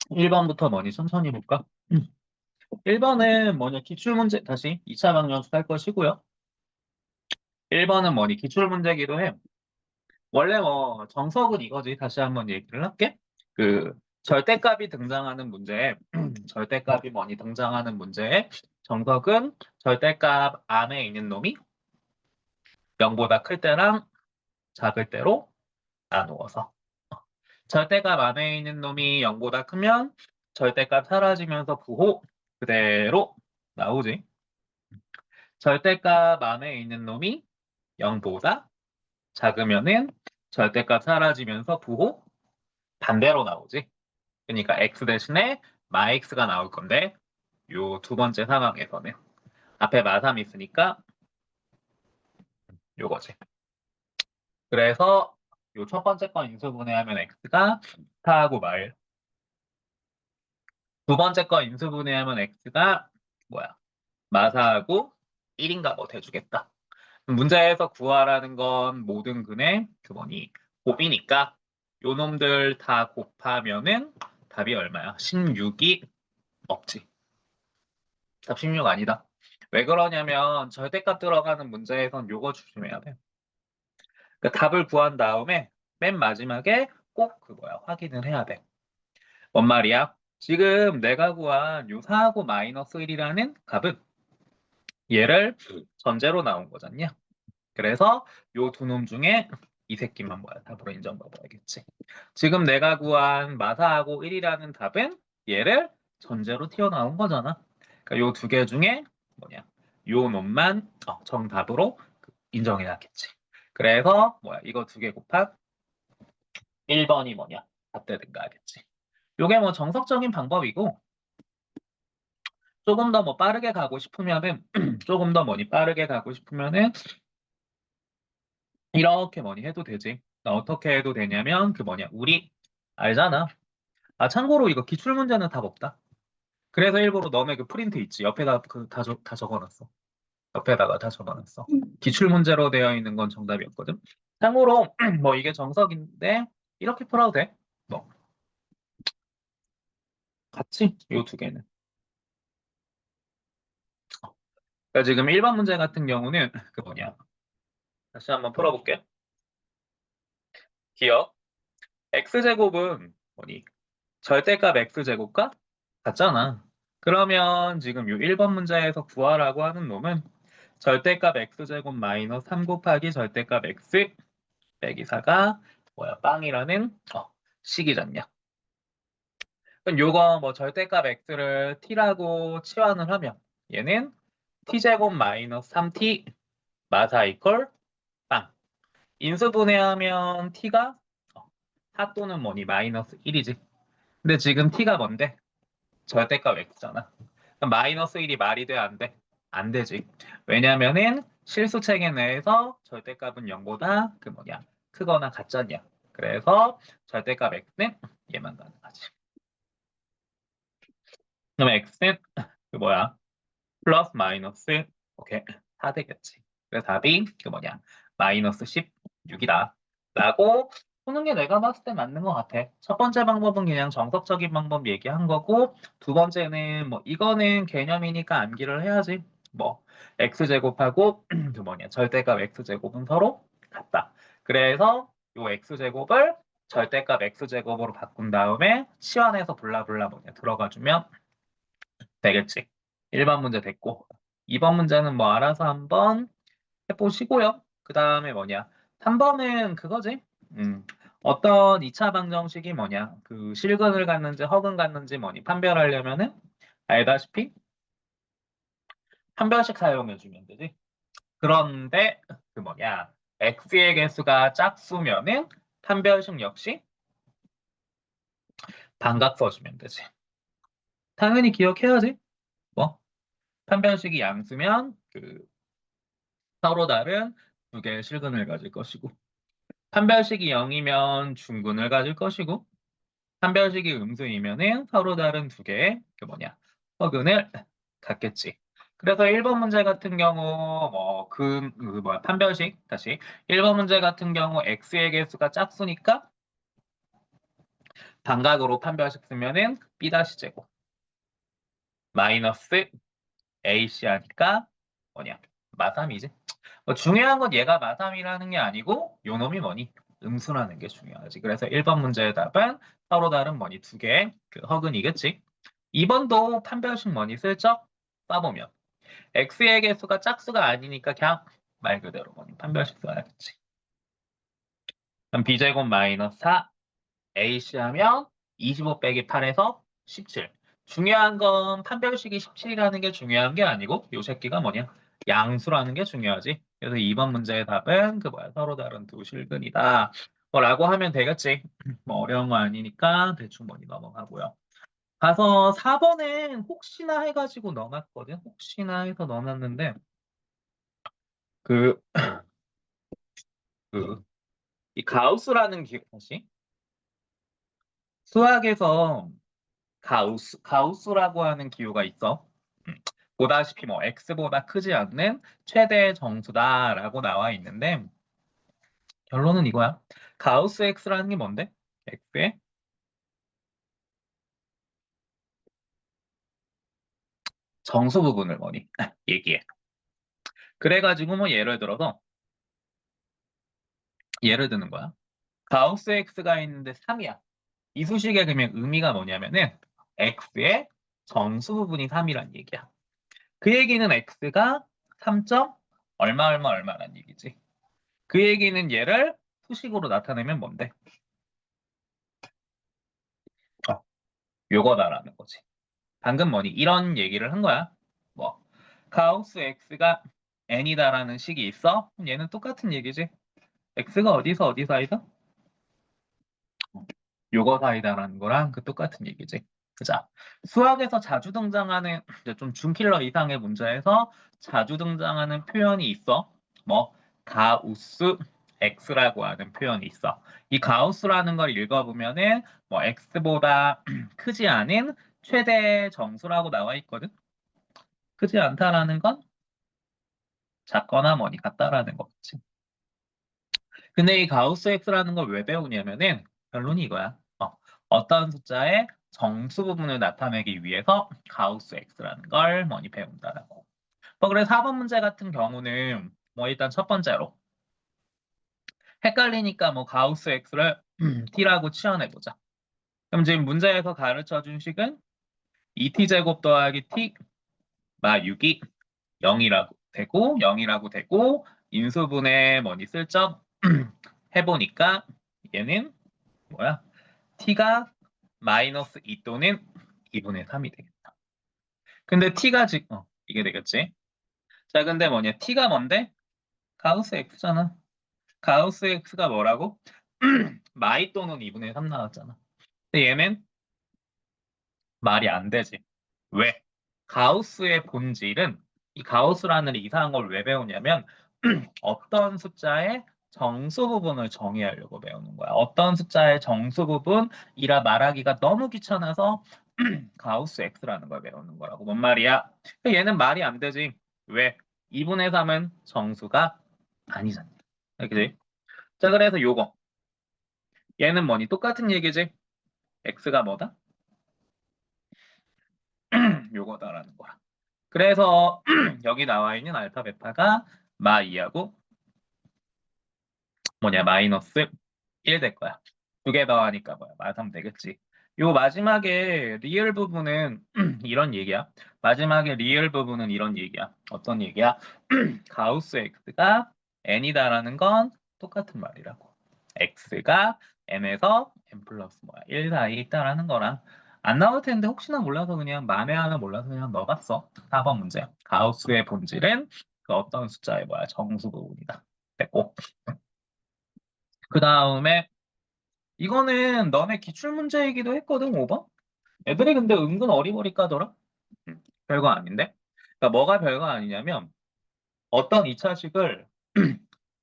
1번부터 뭐니 천천히 볼까? 1번은 뭐냐 기출문제 다시 2차 방정식 할 것이고요. 1번은 뭐니 기출문제기도 해. 원래 뭐 정석은 이거지. 다시 한번 얘기를 할게. 그 절대값이 등장하는 문제에 절대값이 뭐니 등장하는 문제에 정석은 절대값 안에 있는 놈이 0보다 클 때랑 작을 때로 나누어서 절대값 안에 있는 놈이 0보다 크면 절대값 사라지면서 부호 그대로 나오지. 절대값 안에 있는 놈이 0보다 작으면은 절대값 사라지면서 부호 반대로 나오지. 그러니까 x 대신에 마x가 나올 건데 요 두 번째 상황에서는 앞에 마삼 있으니까 요거지. 그래서 요 첫 번째 건 인수분해하면 x가 4하고 말. 두 번째 거 인수분해하면 x가 뭐야? 마사하고 1인가 뭐 돼주겠다. 문제에서 구하라는 건 모든 근의 그 뭐니 곱이니까 요 놈들 다 곱하면은 답이 얼마야? 16이 없지. 답 16 아니다. 왜 그러냐면 절대값 들어가는 문제에선 요거 조심해야 돼. 그러니까 답을 구한 다음에 맨 마지막에 꼭 그 뭐야 확인을 해야 돼. 뭔 말이야? 지금 내가 구한 요 4하고 마이너스 1이라는 값은 얘를 전제로 나온 거잖냐? 그래서 요 두 놈 중에 이 새끼만 뭐야 답으로 인정받아야겠지. 지금 내가 구한 마사하고 1이라는 답은 얘를 전제로 튀어나온 거잖아. 그러니까 요 두 개 중에 뭐냐 요 놈만 정답으로 인정해야겠지. 그래서 뭐야 이거 두 개 곱한 1번이 뭐냐 답 되든가 하겠지. 요게 뭐 정석적인 방법이고 조금 더 뭐 빠르게 가고 싶으면은 조금 더 뭐니 빠르게 가고 싶으면은 이렇게 뭐니 해도 되지. 나 어떻게 해도 되냐면 그 뭐냐 우리 알잖아. 아 참고로 이거 기출 문제는 답 없다. 그래서 일부러 너네 그 프린트 있지. 옆에다 다 적어놨어. 옆에다가 다 적어놨어. 기출 문제로 되어 있는 건 정답이었거든. 참고로 뭐 이게 정석인데 이렇게 풀어도 돼. 뭐 같이 요 두 개는. 그러니까 지금 1번 문제 같은 경우는 그 뭐냐 다시 한번 풀어볼게. 기억 x제곱은 뭐니 절대값 x제곱과 같잖아. 그러면 지금 요 1번 문제에서 구하라고 하는 놈은 절대값 x제곱 마이너스 3 곱하기 절대값 x 빼기 4가 뭐야 빵이라는 식이잖냐. 그럼 요거 뭐 절대값 x를 t라고 치환을 하면 얘는 t제곱 마이너스 3t 마사 이퀄 빵. 인수분해하면 t가 4 또는 뭐니 마이너스 1이지. 근데 지금 t가 뭔데? 절대값 x잖아. 그럼 마이너스 1이 말이 돼, 안 돼? 안 되지. 왜냐면은 실수 체계 내에서 절대값은 0보다 그 뭐냐 크거나 같잖냐. 그래서 절대값 x는 얘만 가능하지. 그럼 x는 그 뭐야 플러스 마이너스 오케이 4 되겠지. 그래서 답이 그 뭐냐 마이너스 16이다. 라고 푸는 게 내가 봤을 때 맞는 것 같아. 첫 번째 방법은 그냥 정석적인 방법 얘기한 거고 두 번째는 뭐 이거는 개념이니까 암기를 해야지. 뭐 x제곱하고 그 뭐냐 절대값 x제곱은 서로 같다. 그래서 요 x제곱을 절대값 x제곱으로 바꾼 다음에 치환해서 블라블라 뭐냐 들어가주면 되겠지. 1번 문제 됐고 2번 문제는 뭐 알아서 한번 해보시고요. 그 다음에 뭐냐 3번은 그거지. 어떤 2차 방정식이 뭐냐 그 실근을 갖는지 허근 갖는지 뭐니 판별하려면은 알다시피 판별식 사용해주면 되지. 그런데 그 뭐냐 x의 개수가 짝수면은 판별식 역시 반각 써주면 되지. 당연히 기억해야지. 뭐 판별식이 양수면 그 서로 다른 두 개의 실근을 가질 것이고 판별식이 0이면 중근을 가질 것이고 판별식이 음수이면은 서로 다른 두 개의 그 뭐냐 허근을 갖겠지. 그래서 1번 문제 같은 경우 뭐 판별식 다시 1번 문제 같은 경우 x의 개수가 짝수니까 반각으로 판별식 쓰면은 b-제곱 마이너스 ac 하니까 뭐냐 마삼이지. 중요한 건 얘가 마삼이라는 게 아니고 요 놈이 뭐니 음수라는 게 중요하지. 그래서 1번 문제의 답은 서로 다른 뭐니 두 개의 그 허근이겠지. 2번도 판별식 뭐니 슬쩍 써보면 x의 개수가 짝수가 아니니까 그냥 말 그대로 뭐니 판별식 써야겠지. 그럼 b제곱 마이너스 4 AC 하면 25 빼기 8에서 17. 중요한 건 판별식이 17이라는 게 중요한 게 아니고 요 새끼가 뭐냐 양수라는 게 중요하지. 그래서 2번 문제의 답은 서로 다른 두 실근이다. 라고 하면 되겠지. 뭐 어려운 거 아니니까 대충 뭐니 넘어가고요. 가서 4번엔 혹시나 해가지고 넣어놨거든. 혹시나 해서 넣어놨는데 그, 이 가우스라는 다시 수학에서 가우스라고 하는 기호가 있어. 음, 보다시피 뭐 x보다 크지 않는 최대 정수다라고 나와 있는데 결론은 이거야. 가우스 x라는 게 뭔데? x의 정수 부분을 뭐니? 얘기해. 그래가지고 뭐 예를 드는 거야. 가우스 x가 있는데 3이야. 이 수식의 그러면 의미가 뭐냐면은 x의 정수 부분이 3이란 얘기야. 그 얘기는 x가 3점 얼마 얼마 얼마란 얘기지. 그 얘기는 얘를 수식으로 나타내면 뭔데? 어, 요거다라는 거지. 방금 뭐니? 이런 얘기를 한 거야. 뭐, 가우스 x가 n이다라는 식이 있어? 얘는 똑같은 얘기지. x가 어디 사이다? 요거 사이다라는 거랑 그 똑같은 얘기지. 자, 수학에서 자주 등장하는 이제 좀 준킬러 이상의 문제에서 자주 등장하는 표현이 있어. 뭐 가우스 x라고 하는 표현이 있어. 이 가우스라는 걸 읽어보면은 뭐 x보다 크지 않은 최대 정수라고 나와 있거든. 크지 않다라는 건 작거나 뭐니 같다라는 거지. 근데 이 가우스 X라는 걸 왜 배우냐면은 결론이 이거야. 어떤 숫자의 정수 부분을 나타내기 위해서 가우스 X라는 걸 뭐니 배운다라고. 그래서 4번 문제 같은 경우는 뭐 일단 첫 번째로 헷갈리니까 뭐 가우스 X를 T라고 치환해보자. 그럼 지금 문제에서 가르쳐 준 식은 2T제곱 더하기 T 마 6이 0이라고 되고 인수분해 뭐니 슬쩍 해보니까 얘는 뭐야? t가 마이너스 2 또는 2분의 3이 되겠다. 근데 t가 지금 이게 되겠지? 자, 근데 뭐냐? t가 뭔데? 가우스 x잖아. 가우스 x가 뭐라고? 마이 또는 2분의 3 나왔잖아. 근데 얘는 말이 안 되지. 왜? 가우스의 본질은 이 가우스라는 이상한 걸 왜 배우냐면 어떤 숫자의 정수 부분을 정의하려고 배우는 거야. 어떤 숫자의 정수 부분이라 말하기가 너무 귀찮아서 가우스 X라는 걸 배우는 거라고. 뭔 말이야? 얘는 말이 안 되지. 왜? 2분의 3은 정수가 아니잖아. 그지? 자, 그래서 요거. 얘는 뭐니? 똑같은 얘기지? X가 뭐다? 요거다라는 거야. 그래서 여기 나와 있는 알파, 베타가 마 2하고 뭐냐 마이너스 1 될 거야. 두 개 더하니까 뭐야 마 3 되겠지. 요 마지막에 리을 부분은 이런 얘기야. 마지막에 리을 부분은 이런 얘기야. 어떤 얘기야? 가우스 x가 n이다라는 건 똑같은 말이라고. x가 n에서 n 플러스 뭐야 1 사이에 있다라는 거랑 안 나올 텐데 혹시나 몰라서 그냥 만에 하나 몰라서 그냥 넣어봤어. 4번 문제. 가우스의 본질은 그 어떤 숫자의 뭐야 정수 부분이다. 됐고. 그 다음에 이거는 너네 기출문제이기도 했거든, 5번? 애들이 근데 은근 어리버리 까더라? 별거 아닌데? 그러니까 뭐가 별거 아니냐면 어떤 2차식을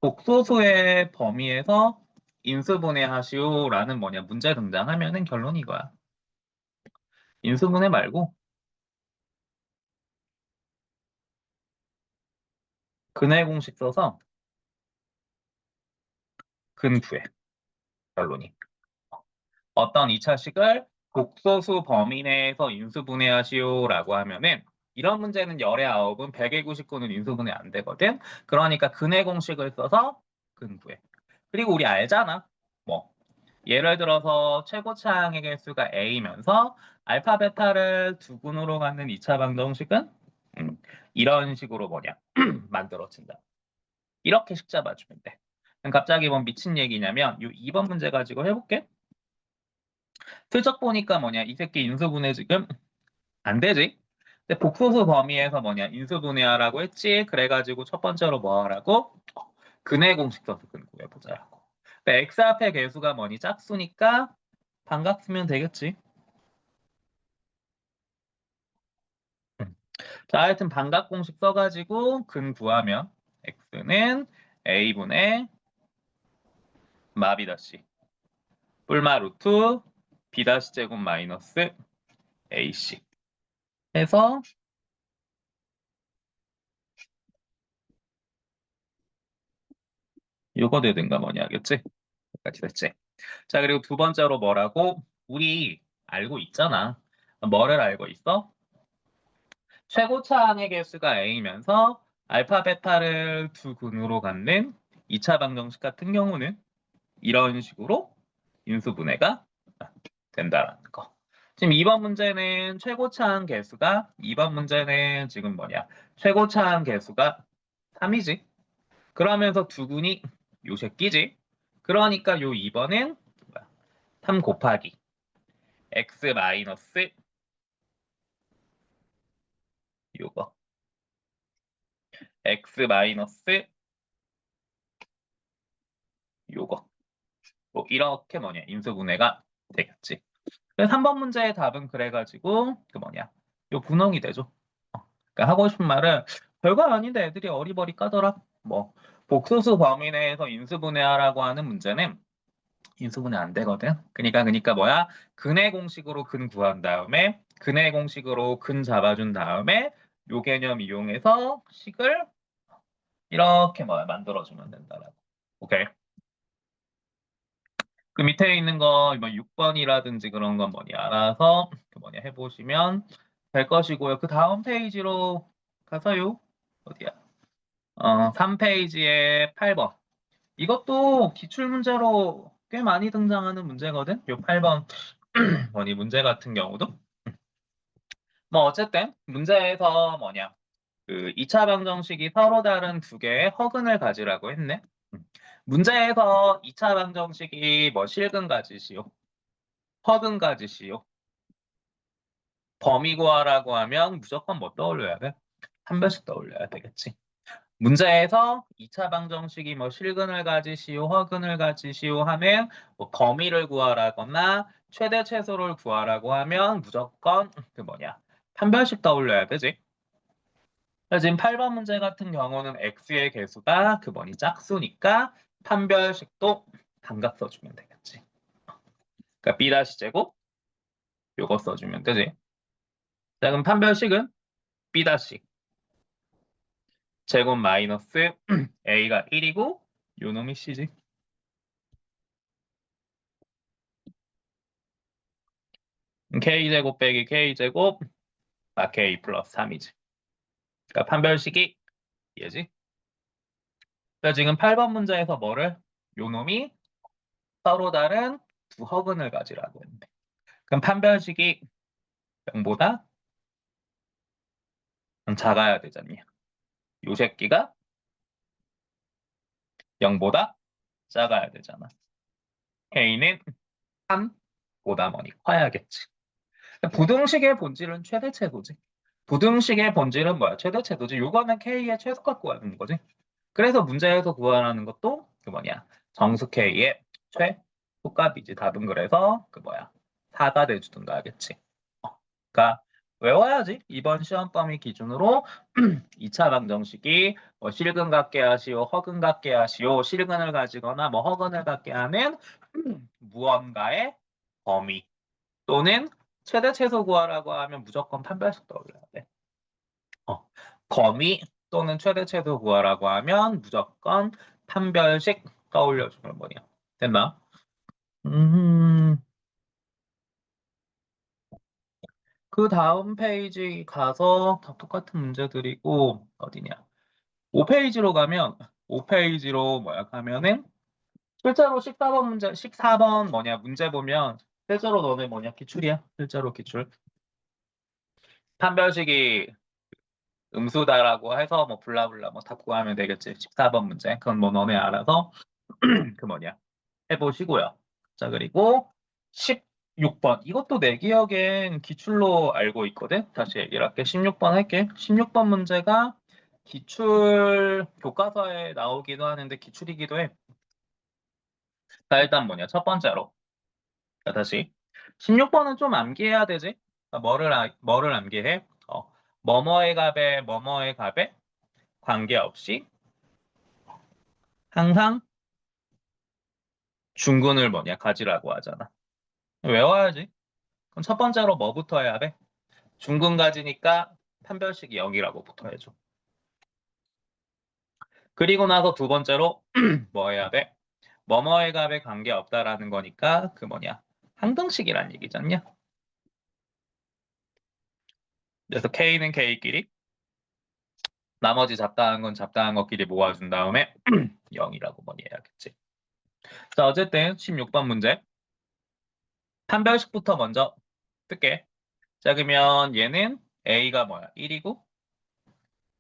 복소수의 범위에서 인수분해 하시오라는 뭐냐 문제 등장하면은 결론이 이거야. 인수분해 말고 근의 공식 써서 근 구해. 결론이. 어떤 2차식을 복소수 범위 내에서 인수분해하시오라고 하면은 이런 문제는 열의 아홉은 100의 99는 인수분해 안 되거든. 그러니까 근의 공식을 써서 근 구해. 그리고 우리 알잖아. 뭐 예를 들어서 최고차항의 개수가 a면서 알파 베타를 두 군으로 갖는 2차 방정식은 이런 식으로 뭐냐 만들어진다. 이렇게 식 잡아주면 돼. 그럼 갑자기 뭔 미친 얘기냐면 이 2번 문제 가지고 해볼게. 슬쩍 보니까 뭐냐 이 새끼 인수분해 지금 안 되지. 근데 복소수 범위에서 뭐냐 인수분해하라고 했지. 그래가지고 첫 번째로 뭐 하라고? 근의 공식 써서 근 구해보자라고. 그러니까 x 앞에 개수가 뭐니 짝수니까 반각 쓰면 되겠지. 자, 하여튼 반각 공식 써가지고 근 구하면 x는 a분의 마비 다시 뿔마 루트 b 다시 제곱 마이너스 ac 해서 요거 되든가 뭐냐 하겠지? 같이 됐지? 자, 그리고 두 번째로 뭐라고? 우리 알고 있잖아. 뭐를 알고 있어? 최고차항의 개수가 a면서 알파 베타를 두 근으로 갖는 2차 방정식 같은 경우는 이런 식으로 인수분해가 된다라는 거. 지금 2번 문제는 최고차항 개수가 2번 문제는 지금 뭐냐? 최고차항 개수가 3이지. 그러면서 두근이 요 새끼지. 그러니까 요 2번은 3 곱하기 x 마이너스 요거 x 마이너스 요거 뭐 이렇게 뭐냐 인수분해가 되겠지. 그래서 3번 문제의 답은 그래가지고 그 뭐냐 요 분홍이 되죠. 그러니까 하고 싶은 말은 별거 아닌데 애들이 어리버리 까더라. 뭐 복소수 범위 내에서 인수분해하라고 하는 문제는 인수분해 안 되거든. 그러니까 뭐야? 근의 공식으로 근 구한 다음에 근의 공식으로 근 잡아준 다음에 요 개념 이용해서 식을 이렇게 뭐야 만들어주면 된다라고. 오케이. 그 밑에 있는 거 뭐 6번이라든지 그런 건 뭐니 알아서 그 뭐냐 해보시면 될 것이고요. 그 다음 페이지로 가서요. 어디야? 3페이지에 8번. 이것도 기출문제로 꽤 많이 등장하는 문제거든. 요 8번 뭐니 문제 같은 경우도. 뭐 어쨌든 문제에서 뭐냐 그 2차 방정식이 서로 다른 두 개의 허근을 가지라고 했네. 음. 문제에서 2차 방정식이 뭐 실근 가지시오, 허근 가지시오, 범위 구하라고 하면 무조건 뭐 떠올려야 돼? 한 번씩 떠올려야 되겠지. 문제에서 2차 방정식이 뭐 실근을 가지시오, 허근을 가지시오 하면 뭐 범위를 구하라거나 최대 최소를 구하라고 하면 무조건 그 뭐냐 판별식 떠올려야 되지. 그래서 지금 8번 문제 같은 경우는 x의 개수가 그 뭐니 짝수니까 판별식도 반각 써주면 되겠지. 그러니까 b 다시 제곱 요거 써주면 되지. 자 그럼 판별식은 b 다시 제곱 마이너스 a가 1이고 요 놈이 c지. k제곱 빼기 k제곱 k 플러스 3이지. 그러니까 판별식이 얘지. 그러니까 지금 8번 문제에서 뭐를 요 놈이 서로 다른 두 허근을 가지라고 했는데 그럼 판별식이 0보다 작아야 되잖니. 요 새끼가 0보다 작아야 되잖아. k는 3보다 뭐니 커야겠지. 부등식의 본질은 최대최소지. 부등식의 본질은 뭐야? 최대최소지. 요거는 k의 최소 갖고 하는 거지. 그래서 문제에서 구하라는 것도 그 뭐냐 정수 k의 최소값이지. 답은 그래서 그 뭐야 4가 돼주든가 하겠지. 그러니까 외워야지. 이번 시험 범위 기준으로 2차 방정식이 뭐 실근 갖게 하시오, 허근 갖게 하시오, 실근을 가지거나 뭐 허근을 갖게 하는 무언가의 범위 또는 최대 최소 구하라고 하면 무조건 판별식 떠올려야 돼. 어, 범위 또는 최대 최소 구하라고 하면 무조건 판별식 떠올려주면 뭐냐. 됐나? 음, 그 다음 페이지 가서 다 똑같은 문제들이고, 어디냐. 5페이지로 가면, 5페이지로 뭐야, 가면은, 실제로 14번 문제, 14번 뭐냐, 문제 보면, 실제로 너네 뭐냐, 기출이야. 실제로 기출. 판별식이 음수다라고 해서 뭐 블라블라 뭐 답 구하면 되겠지. 14번 문제. 그건 뭐 너네 알아서 그 뭐냐 해보시고요. 자, 그리고 16번. 이것도 내 기억엔 기출로 알고 있거든. 다시 얘기를 할게. 16번 할게. 16번 문제가 기출 교과서에 나오기도 하는데 기출이기도 해. 자, 일단 뭐냐. 첫 번째로. 자, 다시. 16번은 좀 암기해야 되지. 자, 뭐를 암기해? 뭐뭐의 값에 뭐뭐의 값에 관계없이 항상 중근을 뭐냐 가지라고 하잖아. 외워야지. 그럼 첫 번째로 뭐부터 해야 돼? 중근 가지니까 판별식이 0이라고 붙어 해줘. 그리고 나서 두 번째로 뭐 해야 돼? 뭐뭐의 값에 관계없다라는 거니까 그 뭐냐 항등식이란 얘기잖냐. 그래서 K는 K끼리 나머지 잡다한 건 잡다한 것끼리 모아준 다음에 0이라고 뭐니 해야겠지. 자, 어쨌든 16번 문제 판별식부터 먼저 뜰게. 자, 그러면 얘는 A가 뭐야? 1이고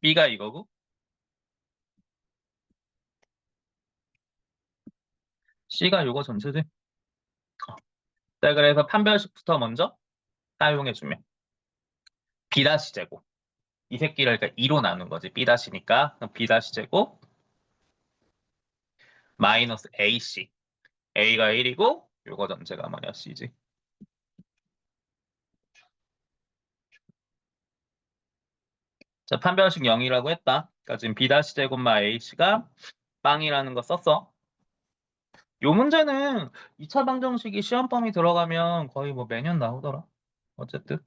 B가 이거고 C가 요거 전체지. 자, 그래서 판별식부터 먼저 사용해주면 B 다시 제곱. 이 새끼를 그러니까 2로 나눈 거지. B 다시니까 그럼 B 다시 제곱 마이너스 AC. A가 1이고 요거 전체가 뭐냐 C지. 자, 판별식 0이라고 했다. 그러니까 지금 B 다시 제곱마 AC가 빵이라는 거 썼어. 요 문제는 2차 방정식이 시험 범위 들어가면 거의 뭐 매년 나오더라. 어쨌든.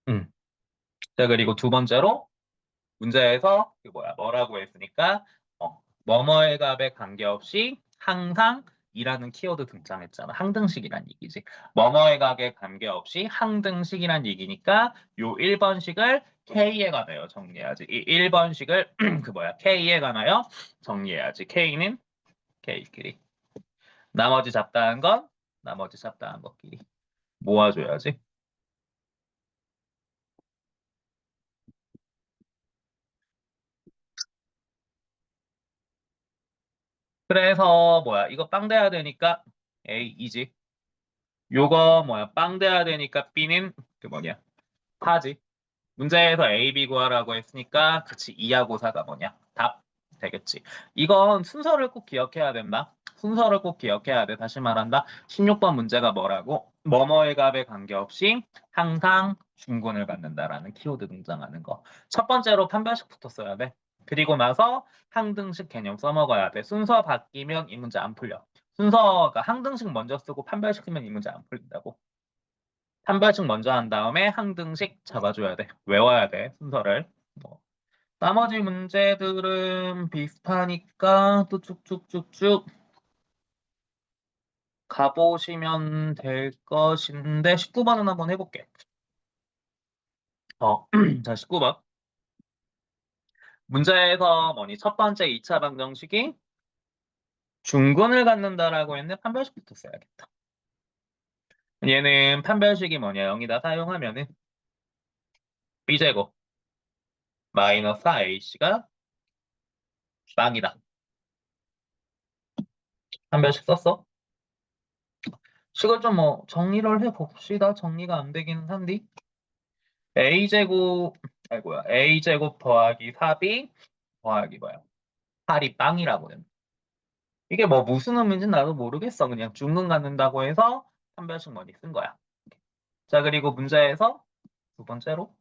음. 자, 그리고 두 번째로 문제에서 그 뭐라고 했으니까 뭐뭐의 값에 관계없이 항상 이라는 키워드 등장했잖아. 항등식이란 얘기지. 뭐뭐의 값에 관계없이 항등식이란 얘기니까 요 1번식을 K에 관하여 정리해야지. 이 1번식을 K에 관하여 정리해야지. K는 K끼리. 나머지 잡다한 건 나머지 잡다한 것끼리 모아줘야지. 그래서 이거 빵 돼야 되니까 A 이지. 요거 빵 돼야 되니까 B는 그 뭐냐 파지. 문제에서 A, B 구하라고 했으니까 그치 2하고 4가 뭐냐 답 되겠지. 이건 순서를 꼭 기억해야 된다. 순서를 꼭 기억해야 돼. 다시 말한다. 16번 문제가 뭐라고? 뭐뭐의 값에 관계없이 항상 중근을 갖는다라는 키워드 등장하는 거. 첫 번째로 판별식부터 써야 돼. 그리고 나서 항등식 개념 써먹어야 돼. 순서 바뀌면 이 문제 안 풀려. 순서가 항등식 먼저 쓰고 판별식 쓰면 이 문제 안 풀린다고. 판별식 먼저 한 다음에 항등식 잡아줘야 돼. 외워야 돼, 순서를. 뭐. 나머지 문제들은 비슷하니까 또 쭉쭉쭉쭉 가보시면 될 것인데 19번은 한번 해볼게. 자, 19번. 문제에서 뭐니? 첫 번째 2차 방정식이 중근을 갖는다라고 했는데 판별식부터 써야겠다. 얘는 판별식이 뭐냐? 0이다 사용하면은 B제곱 마이너스 4AC가 빵이다. 판별식 썼어? 식을 좀 정리를 해봅시다. 정리가 안 되긴 한데. A제곱, 아이고야. A제곱 더하기 4B 더하기 뭐야? 8이 빵이라고 해. 이게 무슨 의미인지 나도 모르겠어. 그냥 중근 갖는다고 해서 판별식 머리 쓴 거야. 자, 그리고 문제에서 두 번째로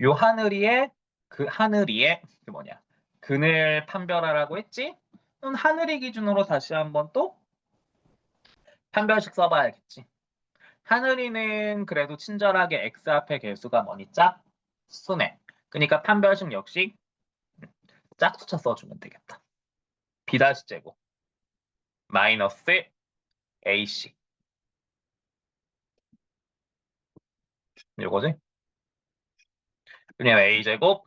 요 하늘이에 그 하늘이에 그 뭐냐? 근을 판별하라고 했지? 그럼 하늘이 기준으로 다시 한번 또 판별식 써봐야겠지. 하늘이는 그래도 친절하게 x 앞에 개수가 뭐니? 짝수네. 그러니까 판별식 역시 짝수차 써주면 되겠다. b-제곱 마이너스 ac 이거지? 그냥 a제곱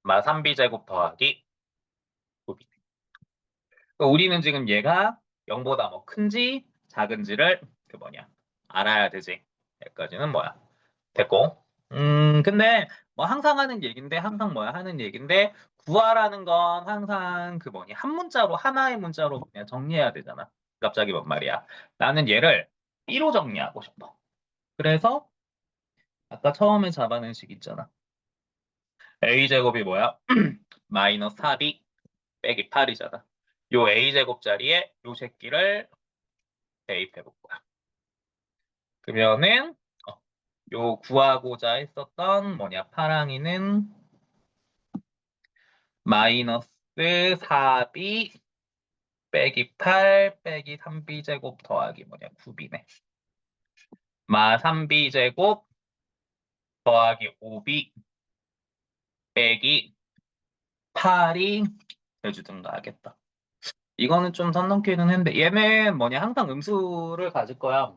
마 3b제곱 더하기 9b. 우리는 지금 얘가 0보다 뭐 큰지 작은지를 그 뭐냐 알아야 되지. 여기까지는 뭐야? 됐고. 근데 뭐 항상 하는 얘긴데 항상 뭐야 하는 얘긴데 구하라는 건 항상 그 뭐니 한 문자로 하나의 문자로 그냥 정리해야 되잖아. 갑자기 뭔 말이야? 나는 얘를 B로 정리하고 싶어. 그래서 아까 처음에 잡아낸 식 있잖아. A제곱이 뭐야? 마이너스 4B 빼기 8이잖아. 요 A제곱 자리에 요 새끼를 대입해 볼 거야. 그러면은 요 구하고자 했었던 뭐냐 파랑이는 마이너스 4b 빼기 8 빼기 3b 제곱 더하기 뭐냐 9b네. 마 3b 제곱 더하기 5b 빼기 8이 해주든가 하겠다. 이거는 좀 선 넘기는 했는데 얘는 뭐냐 항상 음수를 가질 거야.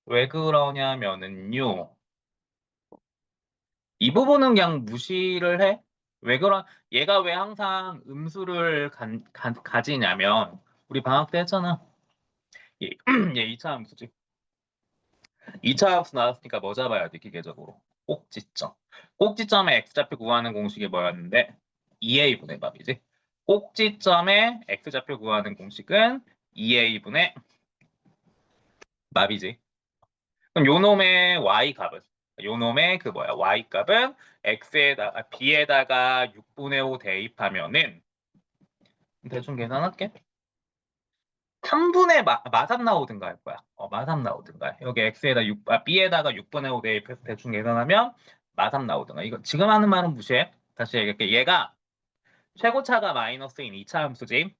왜 그러냐면은요. 이 부분은 그냥 무시를 해. 왜 얘가 왜 항상 음수를 가지냐면 우리 방학 때 했잖아. 얘, 얘 2차 함수지. 2차 함수 나왔으니까 뭐 잡아야 돼, 기계적으로? 꼭지점. 꼭지점에 x좌표 구하는 공식이 뭐였는데? 2a분의 밥이지. 꼭지점에 x좌표 구하는 공식은 2a분의 맙이지. 그럼 요 놈의 y 값은? 요 놈의 그 뭐야? y 값은 b에다가 6분의 5 대입하면은 대충 계산할게. 3분의 마삼 나오든가 할 거야. 마삼 나오든가. 여기 b에다가 6분의 5 대입해서 대충 계산하면 마삼 나오든가. 이거 지금 하는 말은 무시해. 다시 얘기할게. 얘가 최고차가 마이너스인 2차 함수지.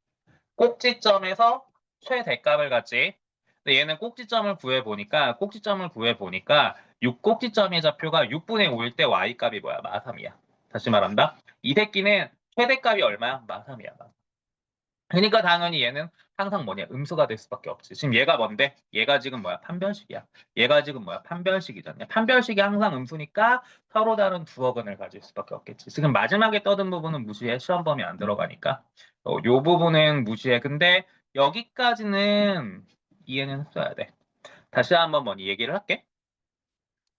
꼭지점에서 최대값을 갖지. 근데 얘는 꼭지점을 구해보니까 6꼭지점의 좌표가 6분의 5일 때 y값이 뭐야? 마삼이야. 다시 말한다. 이 새끼는 최대값이 얼마야? 마삼이야. 그러니까 당연히 얘는 항상 뭐냐? 음수가 될 수밖에 없지. 지금 얘가 뭔데? 얘가 지금 뭐야? 판별식이야. 얘가 지금 뭐야? 판별식이잖냐. 판별식이 항상 음수니까 서로 다른 두 어근을 가질 수밖에 없겠지. 지금 마지막에 떠든 부분은 무시해. 시험 범위 안 들어가니까. 요 부분은 무시해. 근데 여기까지는 이해는 했어야 돼. 다시 한번 뭐니 얘기를 할게.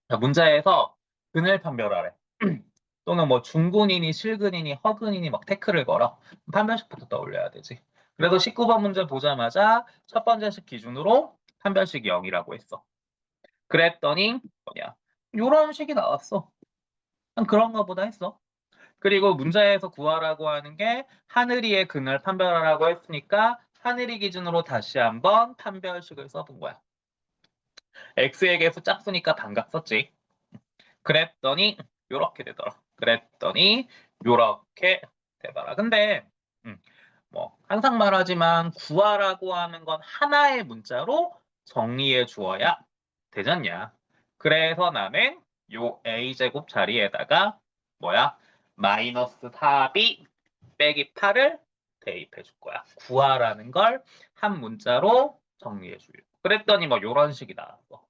자, 문자에서 근을 판별하래. 또는 뭐 중근이니 실근이니 허근이니 막 태클을 걸어. 판별식부터 떠올려야 되지. 그래서 19번 문제 보자마자 첫 번째 식 기준으로 판별식이 0이라고 했어. 그랬더니 뭐냐? 요런 식이 나왔어. 그냥 그런가 보다 했어. 그리고 문자에서 구하라고 하는 게 하늘이의 근을 판별하라고 했으니까 하늘이 기준으로 다시 한번 판별식을 써본 거야. x의 개수 짝수니까 반각 썼지. 그랬더니 요렇게 되더라. 그랬더니 요렇게 되더라. 근데 뭐 항상 말하지만 구하라고 하는 건 하나의 문자로 정리해 주어야 되잖냐. 그래서 나는 요 a제곱 자리에다가 뭐야? 마이너스 4b 빼기 8을 대입해 줄 거야. 구하라는 걸 한 문자로 정리해 주려고. 그랬더니 뭐 요런 식이 나왔어.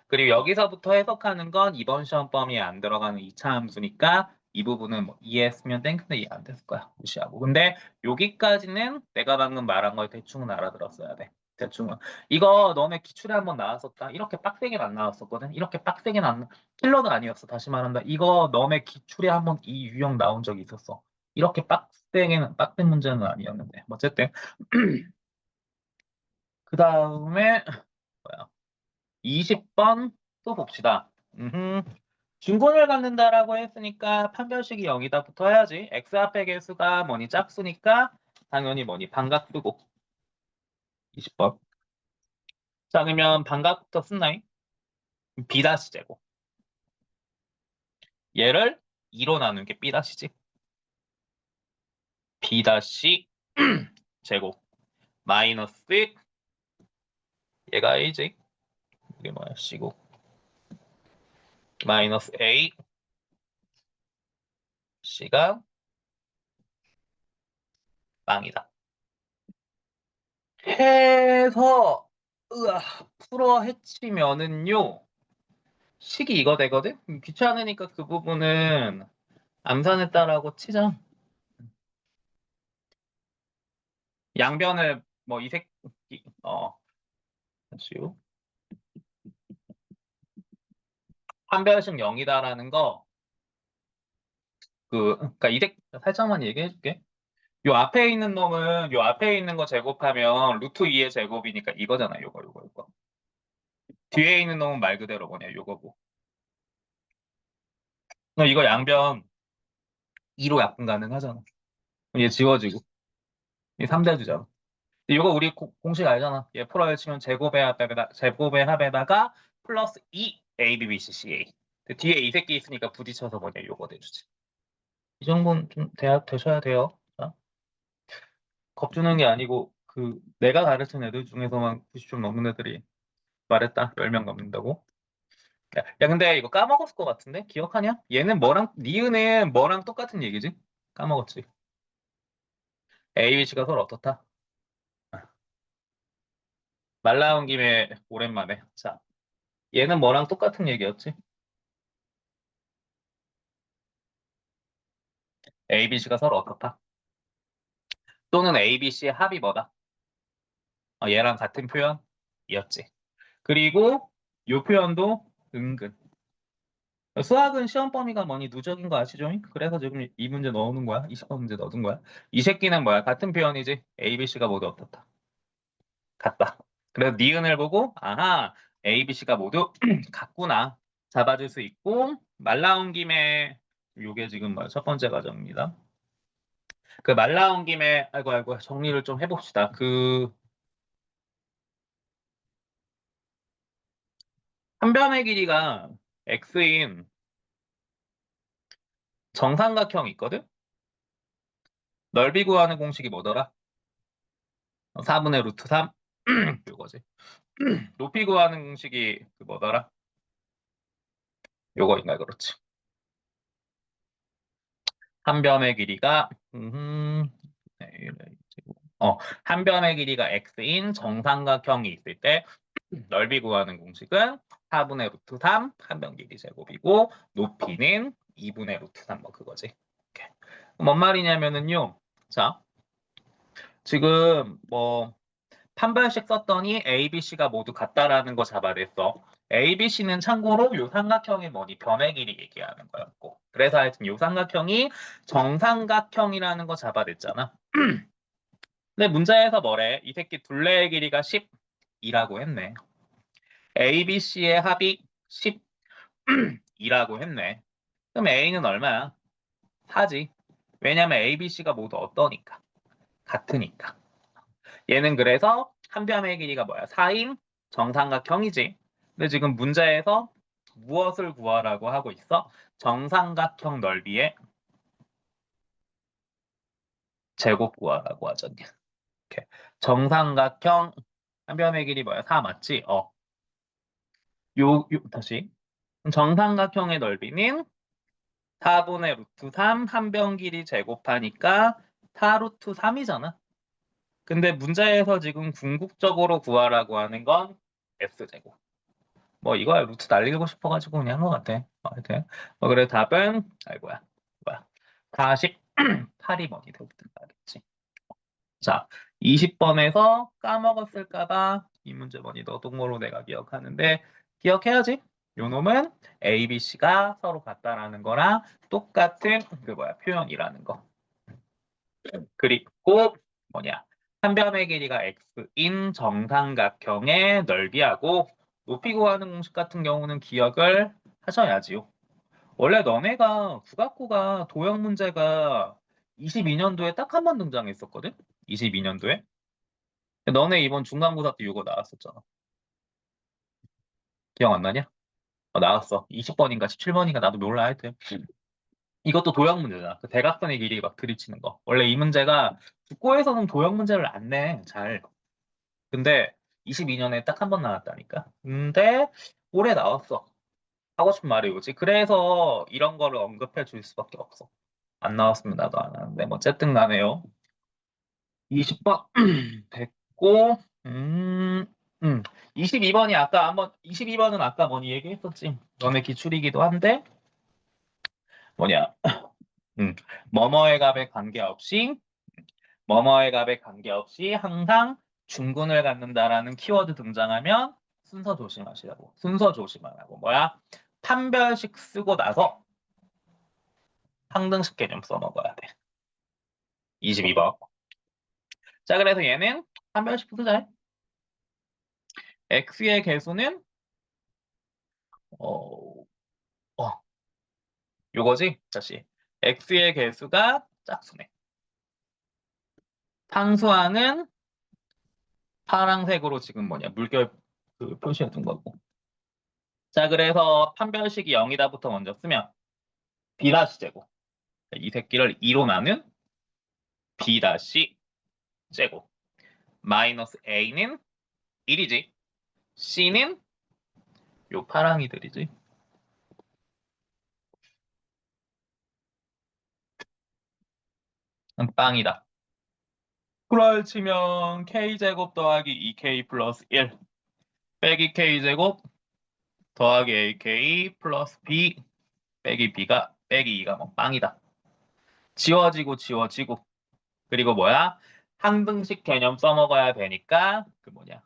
그리고 여기서부터 해석하는 건 이번 시험 범위에 안 들어가는 2차 함수니까 이 부분은 뭐 이해했으면 땡. 근데 이해 안 됐을 거야. 무시하고. 근데 여기까지는 내가 방금 말한 걸 대충은 알아들었어야 돼. 대충은. 이거 너네 기출에 한번 나왔었다. 이렇게 빡세게는 안 나왔었거든. 이렇게 빡세게는 안, 킬러도 아니었어. 다시 말한다. 이거 너네 기출에 한번 이 유형 나온 적이 있었어. 이렇게 빡센 문제는 아니었는데. 어쨌든. 그 다음에, 뭐야. 20번 또 봅시다. 중근을 갖는다라고 했으니까 판별식이 0이다부터 해야지. x 앞의 개수가 뭐니 짝수니까 당연히 뭐니 반각 쓰고. 20번. 자, 그러면 반각부터 쓴나잉? b' 제곱. 얘를 2로 나누는 게 b''지. b' 제곱. 마이너스 얘가 a지. 이게 뭐야? c고. 마이너스 A C가 빵이다. 해서 으아, 풀어 헤치면은요. 식이 이거 되거든? 귀찮으니까 그 부분은 암산했다라고 치자. 양변을 뭐 이색 지우 한 변씩 0이다라는 거 그러니까 이색 살짝만 얘기해 줄게. 요 앞에 있는 놈은 요 앞에 있는 거 제곱하면 루트 2의 제곱이니까 이거잖아. 요거. 뒤에 있는 놈은 말 그대로 뭐냐 요거고. 이거 양변 2로 약분 가능하잖아. 얘 지워지고. 이 3대 주잖아. 이거 우리 공식 알잖아. 얘 풀어야 치면 제곱의 합에다가 플러스 2 A, B, B, C, C, A. 뒤에 이 새끼 있으니까 부딪혀서 뭐냐 요거 돼주지. 이 정도는 좀 되셔야 돼요. 자, 겁주는 게 아니고 내가 가르친 애들 중에서만 90점 넘는 애들이 말했다. 10명 넘는다고. 야, 근데 이거 까먹었을 것 같은데? 기억하냐? 얘는 니은은 뭐랑 똑같은 얘기지? 까먹었지. A, B, C가 서로 어떻다? 말 나온 김에 오랜만에. 자, 얘는 뭐랑 똑같은 얘기였지? A, B, C가 서로 어떻다? 또는 A, B, C의 합이 뭐다? 얘랑 같은 표현이었지. 그리고 이 표현도 은근. 수학은 시험 범위가 뭐니 누적인 거 아시죠? 그래서 지금 이 문제 넣어놓은 거야. 20번 문제 넣어둔 거야. 이 새끼는 뭐야? 같은 표현이지. A, B, C가 모두 어떻다? 같다. 그래서 니은을 보고 아하 A, B, C가 모두 같구나. 잡아줄 수 있고 말 나온 김에 요게 지금 뭐야? 첫 번째 과정입니다. 그 말 나온 김에 아이고 정리를 좀 해봅시다. 한 변의 길이가 x인 정삼각형이 있거든? 넓이 구하는 공식이 뭐더라? 4분의 루트 3 요거지. 높이 구하는 공식이 뭐더라? 요거인가 그렇지. 한 변의 길이가 네, 한 변의 길이가 x인 정삼각형이 있을 때 넓이 구하는 공식은 4분의 루트 3 한 변 길이 제곱이고 높이는 2분의 루트 3 뭐 그거지. 이렇게. 뭔 말이냐면은요. 자, 지금 뭐 판별식 썼더니 A, B, C가 모두 같다라는 거 잡아냈어. A, B, C는 참고로 요 삼각형의 뭐니 변의 길이 얘기하는 거였고. 그래서 하여튼 요 삼각형이 정삼각형이라는 거 잡아냈잖아. 근데 문제에서 뭐래? 이 새끼 둘레의 길이가 10이라고 했네. A, B, C의 합이 10이라고 했네. 그럼 A는 얼마야? 4지. 왜냐면 A, B, C가 모두 어떠니까? 같으니까. 얘는 그래서 한 변의 길이가 뭐야? 4인 정삼각형이지. 근데 지금 문제에서 무엇을 구하라고 하고 있어? 정삼각형 넓이의 제곱 구하라고 하잖니. 이렇게. 정삼각형 한 변의 길이 뭐야? 4 맞지? 다시. 정삼각형의 넓이는 4분의 루트 3 한 변 길이 제곱하니까 4 루트 3이잖아. 근데 문제에서 지금 궁극적으로 구하라고 하는 건 S제곱. 뭐 이거야 루트 날리고 싶어가지고 그냥 한 것 같아. 하여튼 그래 답은 아이고야 뭐야 48이 뭐니 되겠지. 자 20번에서 까먹었을까봐 이 문제 뭐니 넣어둔 걸로 내가 기억하는데 기억해야지. 요 놈은 A, B, C가 서로 같다라는 거랑 똑같은 표현이라는 거. 그리고 뭐냐 한 변의 길이가 x인 정삼각형의 넓이하고 높이 구하는 공식 같은 경우는 기억을 하셔야지요. 원래 너네가 국악고가 도형 문제가 22년도에 딱 한 번 등장했었거든? 22년도에? 너네 이번 중간고사 때 이거 나왔었잖아. 기억 안 나냐? 나왔어. 20번인가 17번인가 나도 몰라 하여튼. 이것도 도형 문제잖아. 그 대각선의 길이 막 들이치는 거. 원래 이 문제가 국고에서는 도형 문제를 안 내. 잘. 근데 22년에 딱 한 번 나왔다니까. 근데 올해 나왔어. 하고 싶은 말이 오지. 그래서 이런 거를 언급해 줄 수밖에 없어. 안 나왔으면 나도 안 하는데 뭐 어쨌든 간에요. 20번 됐고 22번이 아까 한번 22번은 아까 뭐니 얘기했었지. 너네 기출이기도 한데 뭐냐 음, 뭐뭐의 값에 관계없이 뭐뭐의 값에 관계없이 항상 중근을 갖는다라는 키워드 등장하면 순서 조심하시라고. 순서 조심하라고. 뭐야? 판별식 쓰고 나서 항등식 개념 써먹어야 돼. 22번. 자, 그래서 얘는 판별식 쓰자. x의 개수는 어, 어, 요거지? 다시. x의 개수가 짝수네. 상수항은 파란색으로 지금 뭐냐 물결 그 표시해 둔 거고. 자, 그래서 판별식이 0이다부터 먼저 쓰면 b 다시 제곱. 이 새끼를 2로 나눈 b 다시 제곱. 마이너스 a는 1이지. c는 요 파랑이들이지. 빵이다. 그럴 치면 k제곱 더하기 2k 플러스 1 빼기 k제곱 더하기 ak 플러스 b 빼기 b가 빼기 2가 뭐 빵이다. 지워지고 지워지고 그리고 뭐야? 항등식 개념 써먹어야 되니까 그 뭐냐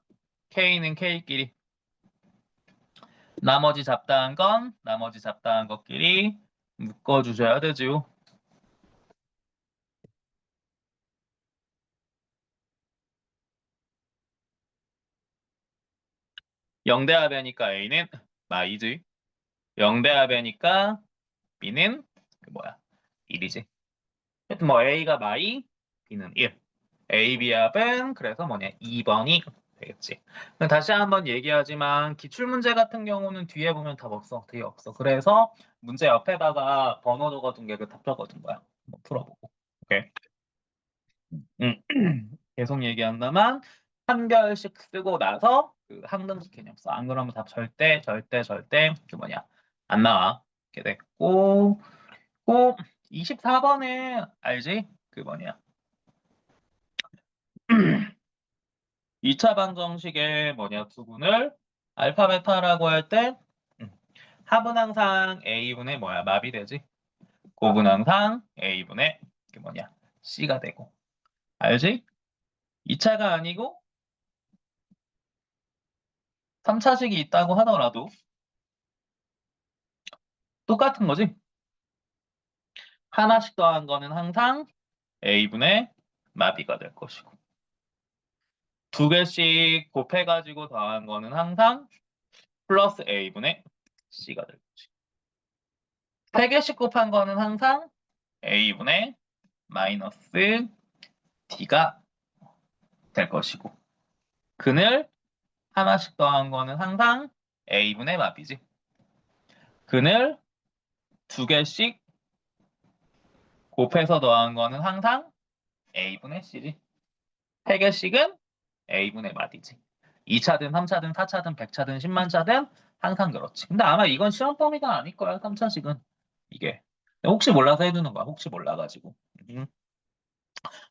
k는 k끼리 나머지 잡다한 것끼리 묶어주셔야 되지요. 영대합이니까 a는 마이지. 영대합이니까 b는 그 뭐야 1이지. 하여튼 뭐 a가 마이, b는 1. a, b 합은 그래서 뭐냐 2번이 되겠지. 다시 한번 얘기하지만 기출문제 같은 경우는 뒤에 보면 답 없어. 뒤에 없어. 그래서 문제 옆에다가 번호 적어둔 게 그 답 적어둔 거야. 한번 풀어보고. 오케이. 음. 계속 얘기한다만 한별씩 쓰고 나서 그 항등식 개념 써. 안 그러면 답 절대 그 뭐냐 안 나와. 이렇게 됐고 꼭 24번에 알지? 그 뭐냐 2차 방정식의 뭐냐 두분을 알파 베타라고 할 때 합은 항상 a분의 뭐야 마비 되지? 곱은 항상 a분의 그 뭐냐 c가 되고 알지? 2차가 아니고 3차식이 있다고 하더라도 똑같은 거지. 하나씩 더한 거는 항상 a분의 마비가 될 것이고 두 개씩 곱해가지고 더한 거는 항상 플러스 a분의 c가 될 것이고 세 개씩 곱한 거는 항상 a분의 마이너스 d가 될 것이고 근을 하나씩 더한 거는 항상 a분의 마비지. 근을 두 개씩 곱해서 더한 거는 항상 a분의 c지. 세 개씩은 a분의 마디지. 2차든 3차든 4차든 100차든 10만 차든 항상 그렇지. 근데 아마 이건 시험 범위가 아닐 거야. 3차식은. 이게. 혹시 몰라서 해두는 거야. 혹시 몰라가지고. 음.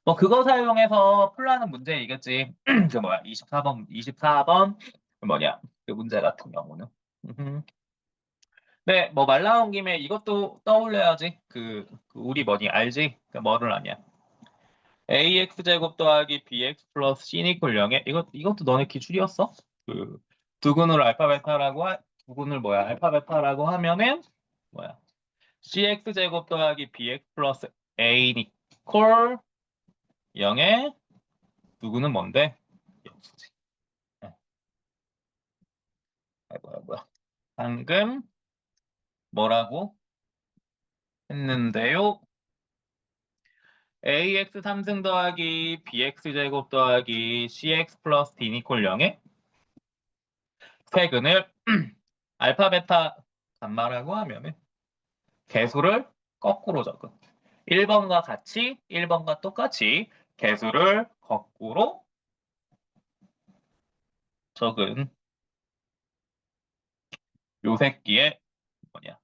뭐 그거 사용해서 풀라는 문제 이겠지. 그 뭐야 24번 그 뭐냐 그 문제 같은 경우는. 네, 뭐 말 나온 김에 이것도 떠올려야지. 그 우리 뭐니 알지? 그 뭐를 아냐? ax 제곱 더하기 bx 플러스 c는 이퀄 0에 이것도 너네 기출이었어? 그 두근을 알파 베타라고 두근을 뭐야 알파 베타라고 하면은 뭐야 cx 제곱 더하기 bx 플러스 a는 이퀄 0에 두근은 뭔데? 역수지. 네. 뭐야. 방금 뭐라고 했는데요? ax 3승 더하기 bx 제곱 더하기 cx 플러스 d 이퀄 0에 세근을 알파 베타 감마라고 하면은 개수를 거꾸로 적은 1번과 똑같이 개수를 거꾸로 적은 요 새끼의 뭐냐?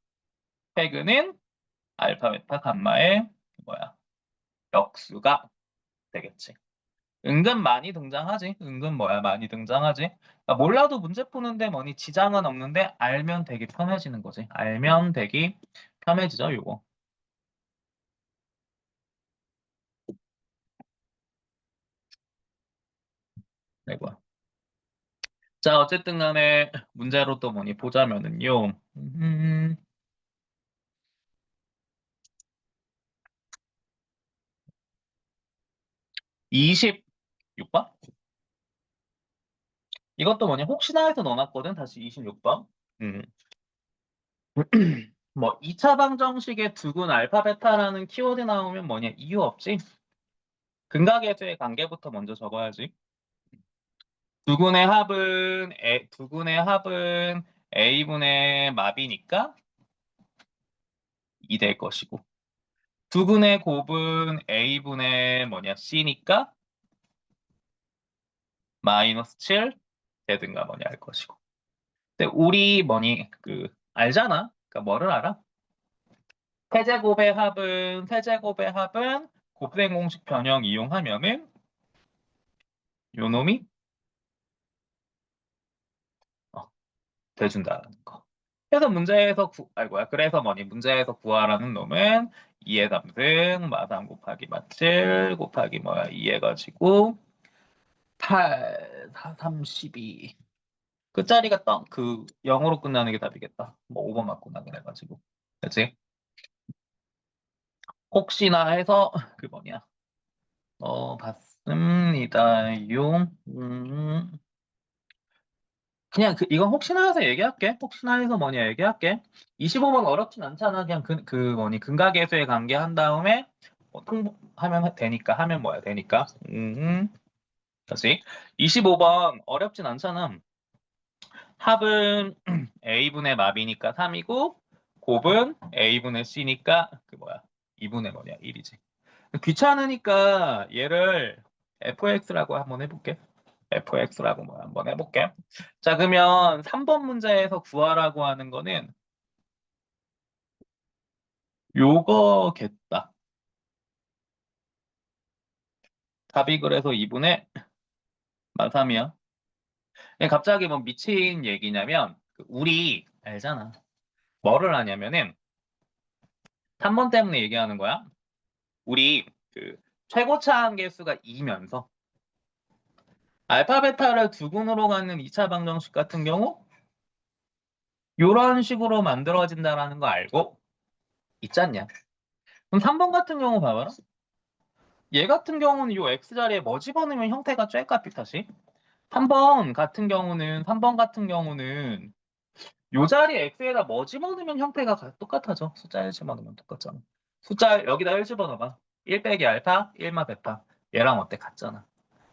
최근은 알파, 베타, 감마의 뭐야? 역수가 되겠지. 은근 많이 등장하지. 은근 뭐야? 많이 등장하지. 그러니까 몰라도 문제 푸는데 뭐니 지장은 없는데 알면 되게 편해지는 거지. 알면 되게 편해지죠, 요거. 아이고. 자, 어쨌든 간에 문제로 또 뭐니 보자면은요. 26번? 이것도 뭐냐 혹시나 해서 넣어놨거든. 다시 26번. 음. 뭐 2차 방정식에 두근 알파 베타라는 키워드 나오면 뭐냐 이유 없지? 근각계수의 관계부터 먼저 적어야지. 두근의 합은 a분의 마비니까 2 될 것이고 두근의 곱은 a분의 뭐냐 c니까 마이너스 7 되든가 뭐냐 할 것이고. 근데 우리 뭐니 알잖아. 그러니까 뭐를 알아? 세제곱의 합은 곱셈 공식 변형 이용하면은 요 놈이 어, 돼준다는 거. 그래서 문제에서 구하라는 놈은 2의 3승 마3 곱하기 마7 곱하기 뭐야 2 해가지고 8 4 32 끝자리가 그 0으로 끝나는 게 답이겠다. 뭐 5번 맞구나 그래가지고 그치? 혹시나 해서 그 뭐냐 봤습니다요. 그냥 이건 혹시나 해서 얘기할게. 혹시나 해서 뭐냐 얘기할게. 25번 어렵진 않잖아. 그냥 뭐니 근각계수의 관계 한 다음에 통하면 되니까 하면 뭐야 되니까. 다시 25번 어렵진 않잖아. 합은 a분의 마비니까 3이고 곱은 a분의 c니까 그 뭐야 2분의 뭐냐 1이지. 귀찮으니까 얘를 fx라고 한번 해볼게. fx라고 뭐 한번 해볼게. 자, 그러면 3번 문제에서 구하라고 하는 거는 요거겠다. 답이 그래서 2분의 마3이야. 갑자기 뭐 미친 얘기냐면 우리 알잖아. 뭐를 하냐면은 3번 때문에 얘기하는 거야. 우리 최고차 한계수가 2면서 알파 베타를 두근으로 가는 2차 방정식 같은 경우 요런 식으로 만들어진다라는 거 알고 있지 않냐? 그럼 3번 같은 경우 봐봐라. 얘 같은 경우는 요 x자리에 뭐 집어넣으면 형태가 쬐까 삐타시? 3번 같은 경우는 요 자리에 x에다 뭐 집어넣으면 형태가 똑같아져. 숫자 1 집어넣으면 똑같잖아. 숫자 여기다 1 집어넣어봐. 1 빼기 알파, 1마 베타. 얘랑 어때? 같잖아.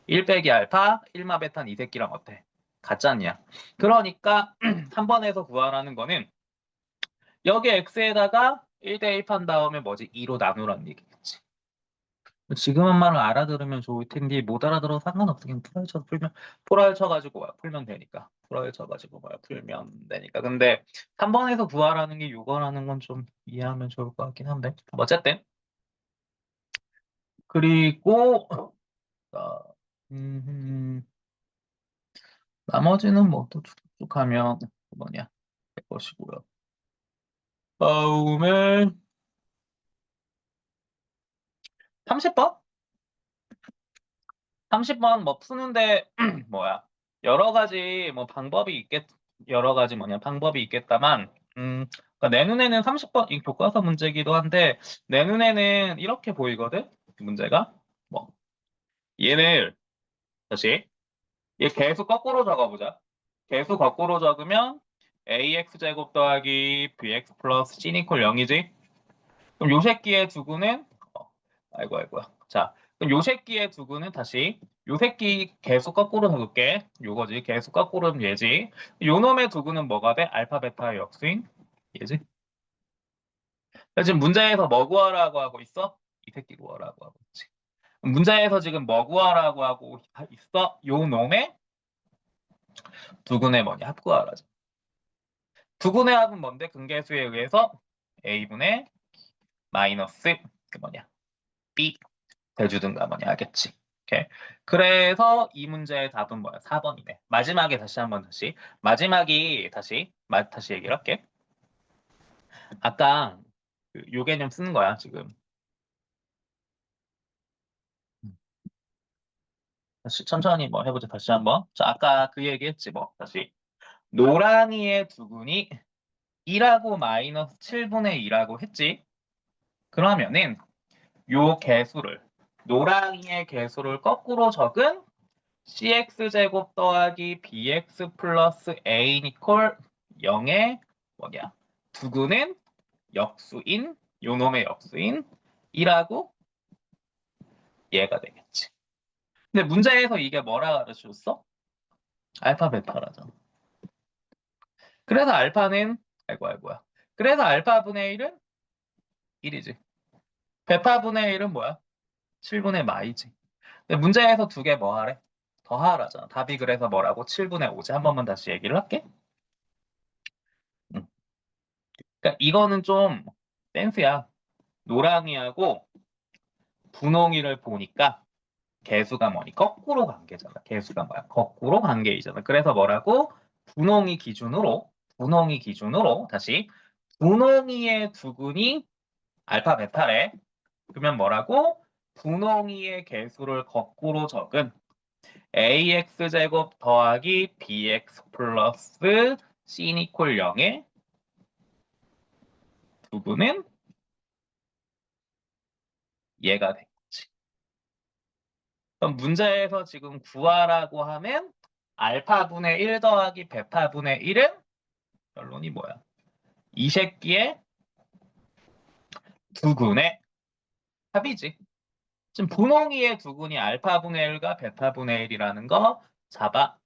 1 빼기 알파, 1마 베타는 이 새끼랑 어때? 같잖냐. 그러니까 3번에서 구하라는 거는 여기 x에다가 1 대입한 다음에 뭐지? 2로 나누라는 얘기겠지. 지금 한 말을 알아들으면 좋을 텐데 못 알아들어도 상관없어. 그냥 풀어헤쳐 가지고 풀면 되니까. 풀어헤쳐 가지고 풀면 되니까. 근데 3번에서 구하라는 게 요거라는 건 좀 이해하면 좋을 것 같긴 한데. 어쨌든 그리고 음, 나머지는 뭐 또 쭉쭉 하면 뭐냐 될 것이고요. 다음에 30번? 30번 뭐 푸는데 뭐야 여러 가지 뭐 여러 가지 방법이 있겠다만 그러니까 내 눈에는 30번 이 교과서 문제기도 한데 내 눈에는 이렇게 보이거든 문제가 뭐 얘를 다시 얘 계수 거꾸로 적어보자. 계수 거꾸로 적으면 ax 제곱 더하기 bx 플러스 c 이퀄 0이지. 그럼 요 새끼의 두구는 아이고. 자, 그럼 요 새끼의 두구는 다시 요 새끼 계수 거꾸로 적을게. 요거지. 계수 거꾸로는 얘지. 요 놈의 두구는 뭐가 돼? 알파 베타의 역수인 얘지. 지금 문제에서 뭐 구하라고 하고 있어? 이 새끼 구하라고 하고 있지. 문제에서 지금 뭐 구하라고 하고 있어? 요 놈의 두근의 뭐냐 합구하라지. 두근의 합은 뭔데? 근계수에 의해서 a분의 마이너스 그 뭐냐 b 대주든가 뭐냐 하겠지. 오케이. 그래서 이 문제의 답은 뭐야? 4번이네. 마지막에 다시 한번 다시 마지막이 다시 얘기를 할게. 아까 요 개념 쓰는 거야 지금. 다시 천천히 뭐 해보자. 다시 한번. 자, 아까 그 얘기했지 뭐. 다시 노랑이의 두근이 2라고 마이너스 7분의 2라고 했지. 그러면은 요 개수를 노랑이의 개수를 거꾸로 적은 cx제곱 더하기 bx 플러스 a 이퀄 0의 뭐냐 두근은 역수인 요놈의 역수인 2라고 얘가 되겠지. 근데 문제에서 이게 뭐라 가르쳐줬어? 알파 베타라잖아. 그래서 알파는 아이고야. 그래서 알파분의 1은 1이지. 베타분의 1은 뭐야? 7분의 마이지. 근데 문제에서 두 개 뭐 하래? 더하라잖아. 답이 그래서 뭐라고? 7분의 5지. 한 번만 다시 얘기를 할게. 응. 그러니까 이거는 좀 댄스야. 노랑이하고 분홍이를 보니까 개수가 뭐니? 거꾸로 관계잖아. 개수가 뭐야? 거꾸로 관계이잖아. 그래서 뭐라고? 분홍이 기준으로 다시 분홍이의 두근이 알파 베타래. 그러면 뭐라고? 분홍이의 개수를 거꾸로 적은 ax제곱 더하기 bx 플러스 c 이퀄 0의 두근은 얘가 되겠지. 그럼 문제에서 지금 구하라고 하면 알파분의 1 더하기 베타분의 1은 결론이 뭐야? 이 새끼의 두근의 합이지. 지금 분홍이의 두근이 알파분의 1과 베타분의 1이라는 거 잡아.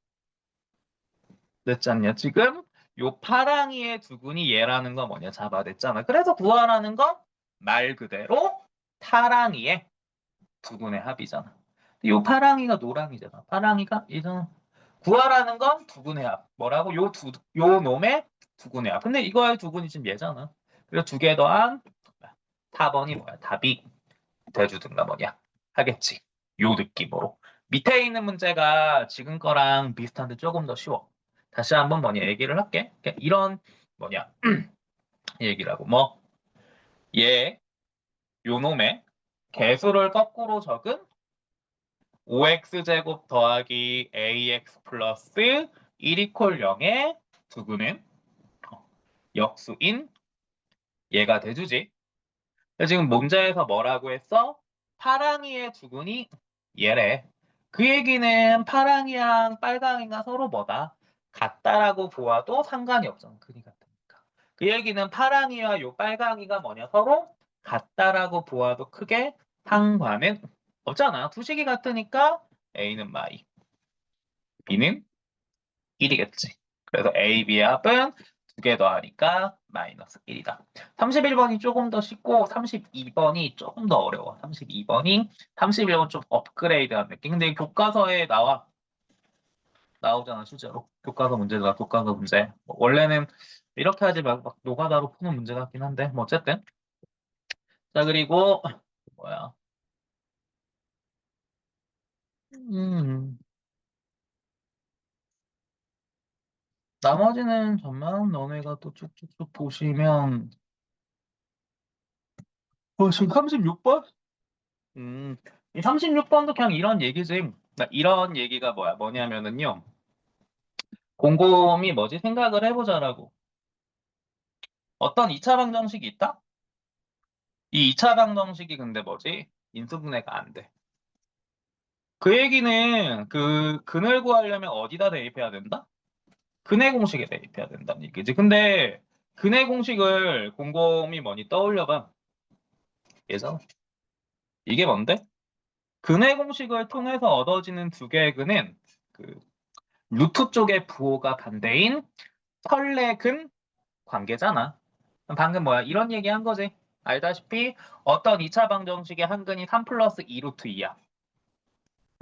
됐지 않냐? 지금 요 파랑이의 두근이 얘라는 거 뭐냐? 잡아냈잖아. 그래서 구하라는 거 말 그대로 파랑이의 두근의 합이잖아. 요 파랑이가 노랑이잖아. 파랑이가 이잖아. 구하라는 건 두근의 합. 뭐라고? 요 놈의 두근의 합. 근데 이거의 두근이 지금 얘잖아. 그래서 두 개 더한 4번이 뭐야? 답이 돼주든가 뭐냐? 하겠지. 요 느낌으로. 밑에 있는 문제가 지금 거랑 비슷한데 조금 더 쉬워. 다시 한번 뭐냐 얘기를 할게. 그러니까 이런 뭐냐 얘기라고. 뭐 얘, 요 놈의 개수를 거꾸로 적은 5x제곱 더하기 ax 플러스 1 이퀄 0의 두근은 역수인 얘가 돼주지. 지금 문제에서 뭐라고 했어? 파랑이의 두근이 얘래. 그 얘기는 파랑이랑 빨강이가 서로 뭐다? 같다라고 보아도 상관이 없잖아. 근이 같으니까. 그 얘기는 파랑이와 요 빨강이가 뭐냐? 서로 같다라고 보아도 크게 상관은 없잖아. 두식이 같으니까 A는 마이, B는 1이겠지. 그래서 A, B의 합은 두 개 더하니까 마이너스 1이다. 31번이 조금 더 쉽고 32번이 조금 더 어려워. 31번 좀 업그레이드한 느낌. 근데 교과서에 나오잖아, 실제로. 교과서 문제다, 교과서 문제. 뭐 원래는 이렇게 하지 말고 막 노가다로 푸는 문제 같긴 한데, 뭐 어쨌든. 자, 그리고 뭐야. 음, 나머지는 잠만 너네가 또 쭉쭉쭉 보시면 지금 36번? 이 36번도 그냥 이런 얘기지. 그러니까 이런 얘기가 뭐냐면은요. 곰곰이 뭐지? 생각을 해보자라고. 어떤 2차 방정식이 있다? 이 2차 방정식이 근데 뭐지? 인수분해가 안 돼. 그 얘기는 그 근을 구하려면 어디다 대입해야 된다? 근의 공식에 대입해야 된다는 얘기지. 근데 근의 공식을 곰곰이 뭐니 떠올려봐. 예전 이게 뭔데? 근의 공식을 통해서 얻어지는 두 개의 근은 그 루트 쪽의 부호가 반대인 설레근 관계잖아. 방금 뭐야? 이런 얘기 한 거지. 알다시피 어떤 2차 방정식의 한 근이 3 플러스 2 루트 2야.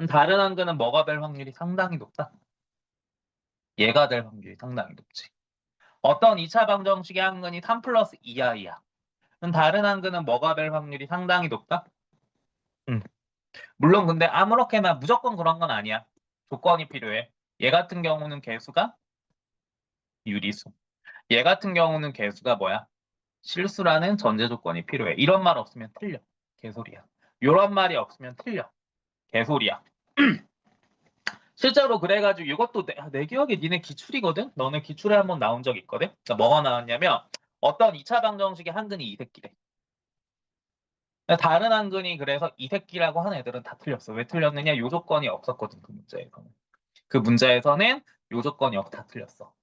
다른 한 근은 뭐가 될 확률이 상당히 높다? 얘가 될 확률이 상당히 높지. 어떤 2차 방정식의 한근이 3 플러스 2i야. 그럼 다른 한근은 뭐가 될 확률이 상당히 높다? 물론 근데 아무렇게나 무조건 그런 건 아니야. 조건이 필요해. 얘 같은 경우는 개수가 유리수. 얘 같은 경우는 개수가 뭐야? 실수라는 전제 조건이 필요해. 이런 말 없으면 틀려. 개소리야. 요런 말이 없으면 틀려. 개소리야. 실제로 그래가지고 이것도 내 기억에 니네 기출이거든? 너네 기출에 한번 나온 적 있거든? 그러니까 뭐가 나왔냐면 어떤 2차 방정식의 한근이 이 새끼래. 다른 한근이 그래서 이 새끼라고 한 애들은 다 틀렸어. 왜 틀렸느냐? 요 조건이 없었거든, 그 문제에서는. 그 문제에서는 요 조건이 다 틀렸어.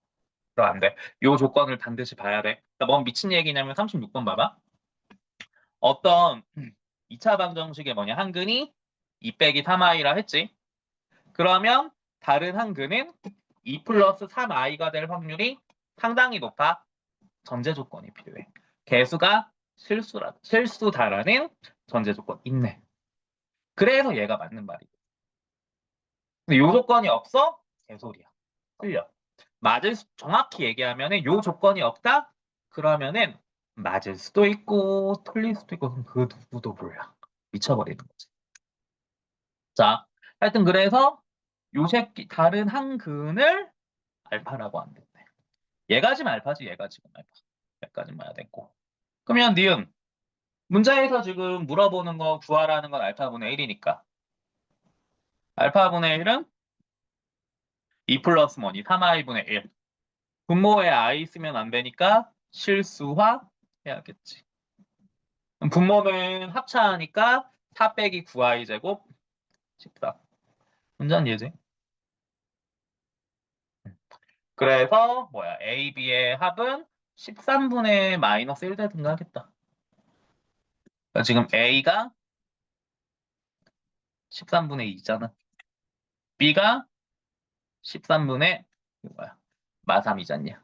그럼 안 돼. 요 조건을 반드시 봐야 돼. 그러니까 뭔 미친 얘기냐면 36번 봐봐. 어떤 2차 방정식의 뭐냐? 한근이 2 빼기 3i라 했지. 그러면 다른 한근은 2 플러스 3i가 될 확률이 상당히 높아. 전제 조건이 필요해. 개수가 실수다라는 전제 조건 있네. 그래서 얘가 맞는 말이야. 근데 요 조건이 없어? 개소리야. 틀려. 정확히 얘기하면은 요 조건이 없다? 그러면은 맞을 수도 있고 틀릴 수도 있고 그 누구도 몰라. 미쳐버리는 거지. 자, 하여튼 그래서 요 새끼 다른 한근을 알파라고 안 된대. 얘가 지금 알파지, 얘가 지금 알파. 여기까지만 해야 됐고. 그러면 니은 문자에서 지금 물어보는 거 구하라는 건 알파분의 1이니까. 알파분의 1은 2 플러스 뭐니? 3i분의 1. 분모에 i 쓰면 안 되니까 실수화 해야겠지. 그럼 분모는 합차하니까 4 빼기 9i 제곱 14. 문제는 얘지. 그래서 뭐야? A, B의 합은 13분의 마이너스 1 되든가 하겠다. 그러니까 지금 A가 13분의 2잖아. B가 13분의 뭐야? 마3이잖냐.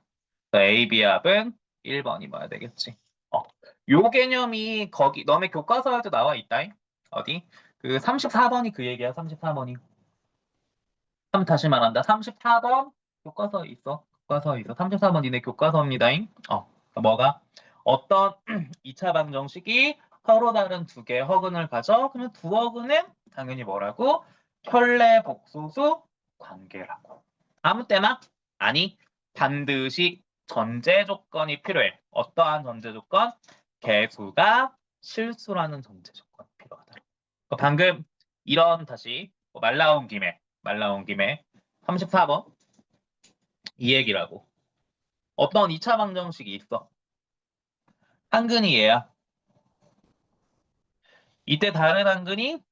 A, B 합은 1번이 뭐야 되겠지. 어. 요 개념이 거기 너네 교과서에도 나와 있다잉. 어디? 그 34번이 그 얘기야. 34번이. 다시 말한다. 34번 교과서에 있어. 교과서에 있어. 34번 니네 교과서입니다잉. 뭐가? 어떤 2차 방정식이 서로 다른 두 개의 허근을 가져. 그러면 두 허근은 당연히 뭐라고? 혈내 복소수 관계라고. 아무 때나? 아니. 반드시 전제 조건이 필요해. 어떠한 전제 조건? 개수가 실수라는 전제 조건이 필요하다. 방금 이런 다시 말 나온 김에 34번 이 얘기라고. 어떤 2차 방정식이 있어. 한근이 얘야. 이때 다른 한근이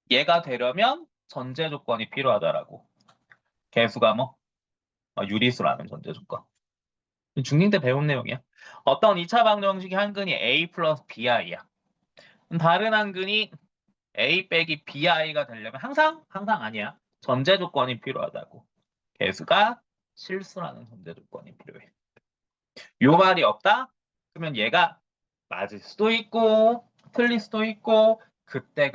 얘가 되려면 전제 조건이 필요하다라고. 개수가 뭐? 유리수라는 전제 조건. 중딩 때 배운 내용이야. 어떤 2차 방정식의 한근이 a 플러스 bi야. 다른 한근이 a 빼기 bi가 되려면 항상 아니야. 전제 조건이 필요하다고. 개수가 실수라는 전제 조건이 필요해. 요 말이 없다? 그러면 얘가 맞을 수도 있고 틀릴 수도 있고 그때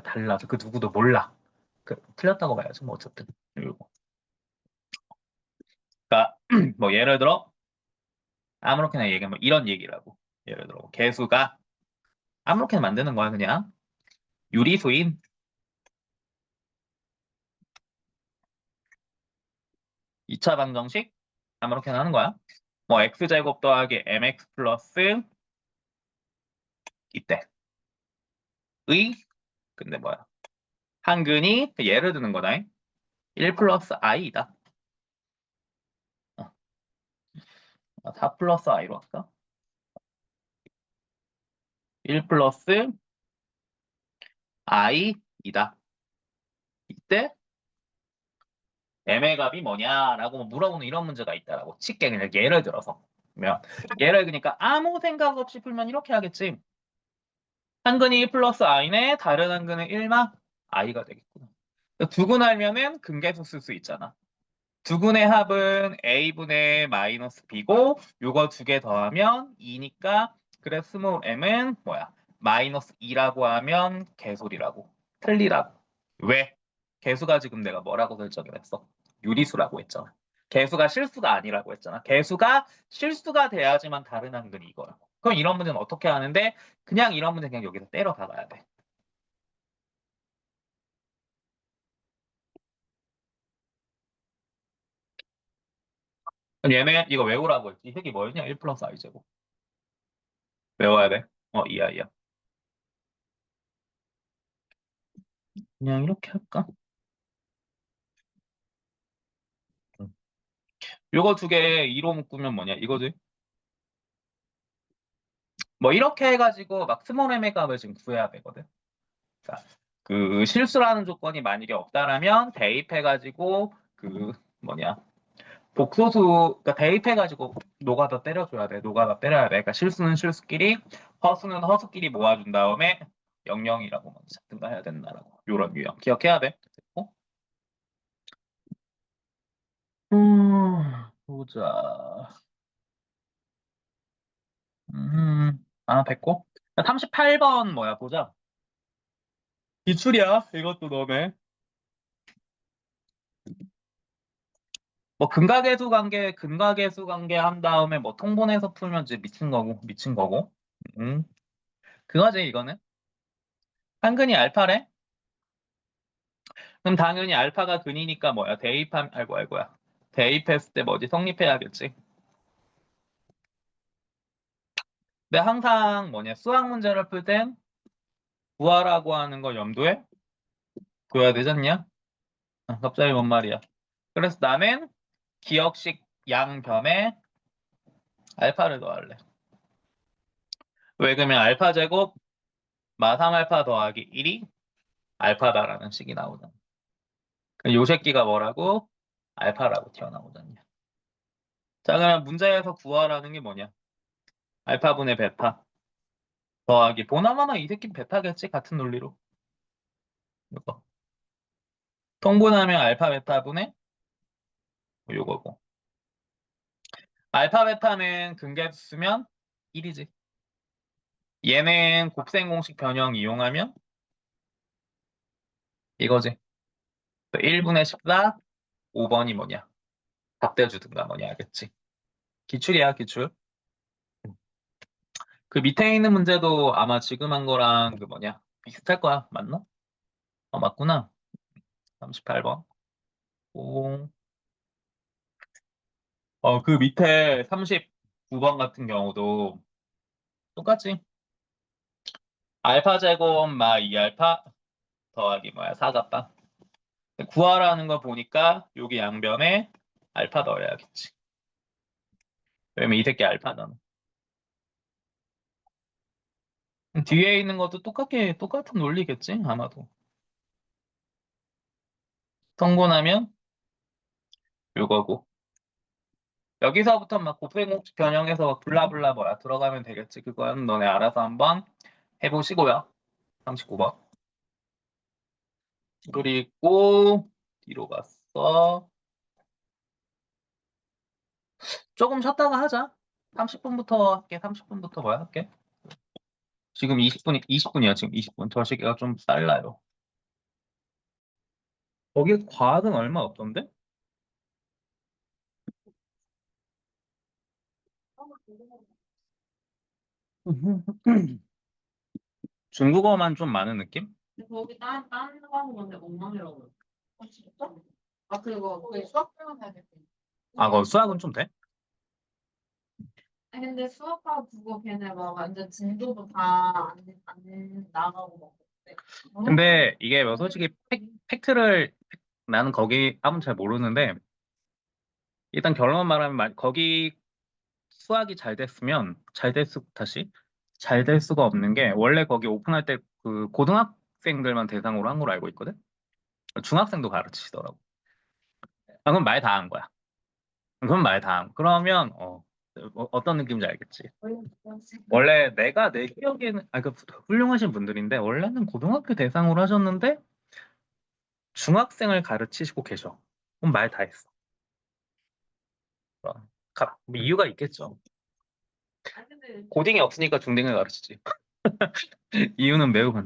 달라서 그 누구도 몰라. 틀렸다고 봐야지 뭐 어쨌든. 그러니까 뭐 예를 들어 아무렇게나 얘기하면 이런 얘기라고. 예를 들어 개수가 아무렇게나 만드는 거야 그냥. 유리수인 2차 방정식 아무렇게나 하는 거야. 뭐 x제곱 더하기 mx 플러스 이때 의 근데 뭐야 한근이 예를 드는 거다. 1 플러스 i이다. 4 플러스 i로 할까? 1 플러스 i이다. 이때 m의 값이 뭐냐라고 물어보는 이런 문제가 있다라고 칠게 그냥 예를 들어서 그러면 예를 그러니까 아무 생각 없이 풀면 이렇게 하겠지. 한근이 1 플러스 i네 다른 한근은 1마 i가 되겠구나. 두근 알면은 근계수 쓸 수 있잖아. 두근의 합은 a분의 마이너스 b고 요거 두 개 더하면 2니까 그래 스몰 m은 뭐야? 마이너스 2라고 하면 개소리라고. 틀리라고. 왜? 개수가 지금 내가 뭐라고 설정을 했어? 유리수라고 했잖아. 개수가 실수가 아니라고 했잖아. 개수가 실수가 돼야지만 다른 한글이 이거야. 그럼 이런 문제는 어떻게 하는데? 그냥 이런 문제 그냥 여기서 때려 박아야 돼. 그럼 얘네 이거 외우라고 했지. 이 새끼 뭐였냐? 1 플러스 i제곱. 외워야 돼. 이하이야. 그냥 이렇게 할까? 응. 요거 두 개 2로 묶으면 뭐냐? 이거지. 뭐 이렇게 해가지고 막 스몰 m의 값을 지금 구해야 되거든. 자, 그 실수라는 조건이 만약에 없다라면 대입해가지고 그 뭐냐? 복소수, 그러니까 대입해가지고 노가다 때려줘야 돼. 노가다 때려야 돼. 그러니까 실수는 실수끼리, 허수는 허수끼리 모아준 다음에 00이라고 먼저 잡든가 해야 된다라고. 요런 유형. 기억해야 돼. 어? 보자. 됐고. 38번 뭐야, 보자. 기출이야. 이것도 너네. 뭐 근각계수 관계 한 다음에 뭐 통분해서 풀면 이제 미친 거고. 음, 그거지, 이거는. 한근이 알파래? 그럼 당연히 알파가 근이니까 뭐야? 아이고야. 대입했을 때 뭐지? 성립해야겠지. 근데 항상 뭐냐? 수학 문제를 풀 땐 구하라고 하는 거 염두에 둬야 되지 않냐? 갑자기 뭔 말이야? 그래서 나는 기억식 양변에 알파를 더할래. 왜 그러면 알파 제곱 마 3알파 더하기 1이 알파다라는 식이 나오잖아. 그럼 요 새끼가 뭐라고? 알파라고 튀어나오잖냐. 자, 그러면 문제에서 구하라는 게 뭐냐? 알파분의 베타 더하기 보나마나 이 새끼 베타겠지? 같은 논리로. 이거. 통분하면 알파 베타분의 요거고. 알파 베타는 근계수 쓰면 1이지. 얘는 곱셈 공식 변형 이용하면 이거지. 1분의 14, 5번이 뭐냐? 답대주든가 뭐냐 하겠지. 기출이야, 기출. 그 밑에 있는 문제도 아마 지금 한 거랑 그 뭐냐? 비슷할 거야. 맞나? 맞구나. 38번. 오. 그 밑에 39번 같은 경우도 똑같지. 알파 제곱 마 2알파 더하기 뭐야? 4값방. 구하라는 거 보니까 여기 양변에 알파 넣어야겠지. 왜냐면 이 새끼 알파잖아. 뒤에 있는 것도 똑같은 논리겠지? 아마도. 통분하면 요거고. 여기서부터 막 곱셈공식 변형해서 막 블라블라 뭐야 들어가면 되겠지. 그건 너네 알아서 한번 해보시고요. 39번. 그리고 뒤로 갔어. 조금 쉬었다가 하자. 30분부터 할게. 30분부터 뭐야 할게. 지금 20분이야. 지금 20분. 저 시기가 좀 빨라요. 거기 과학은 얼마 없던데? 중국어만 좀 많은 느낌? 거기 딴 거 하는 건데 엉망이라고 그래. 진짜? 아, 그거 수학 배워야 돼. 그거 수학은 좀 돼? 아니, 근데 수학과 국어 걔네 막 완전 진도도 다 안 나가고 막 그래. 근데 이게 뭐 솔직히 팩트를 나는 거기 아무 잘 모르는데 일단 결론만 말하면 거기 수학이 잘 됐으면 잘 될 수가 없는 게 원래 거기 오픈할 때 그 고등학생들만 대상으로 한 걸로 알고 있거든. 중학생도 가르치시더라고. 그럼 말 다 한 거야. 그럼 말 다 한. 그러면 어떤 느낌인지 알겠지. 원래 내가 내 기억에는 그 훌륭하신 분들인데 원래는 고등학교 대상으로 하셨는데 중학생을 가르치시고 계셔. 그럼 말 다 했어. 뭐 이유가 있겠죠. 아니, 근데 고딩이 없으니까 중딩을 가르치지. 이유는 매우 간단.